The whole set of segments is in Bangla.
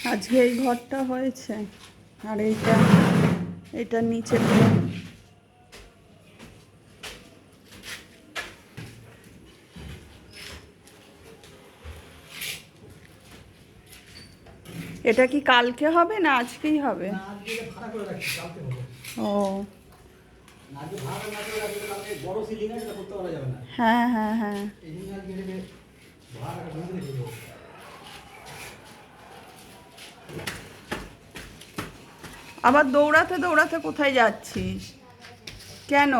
আজকে এই ঘরটা হয়েছে আর এইটার নিচে এটা কি কালকে হবে না আজকেই হবে? ও হ্যাঁ হ্যাঁ হ্যাঁ। আবার দৌড়াতে দৌড়াতে কোথায় যাচ্ছিস কেন?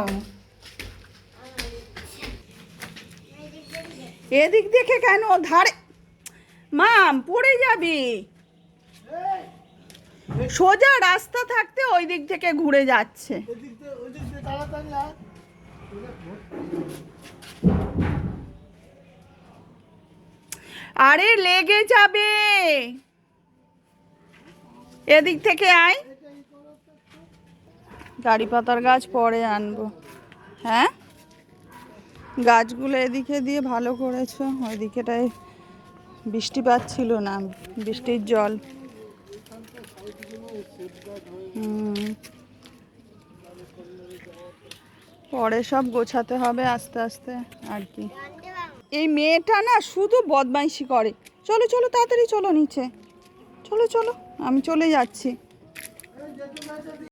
এদিক দেখে কেন ধারে মাম পড়ে যাবি। সোজা রাস্তা থাকতে ওই দিক থেকে ঘুরে যাচ্ছে। আরে লেগে যাবে, এদিক থেকে আয়। গাড়ি পাতার গাছ পরে আনবো। হ্যাঁ গাছগুলো এদিকে দিয়ে ভালো করেছো, ওই দিকেটায় বৃষ্টিপাত ছিল না, বৃষ্টির জল। পরে সব গোছাতে হবে আস্তে আস্তে আর কি। এই মেয়েটা না শুধু বদমাইশি করে। চলো চলো তাড়াতাড়ি চলো নিচে, চলো চলো, আমি চলে যাচ্ছি।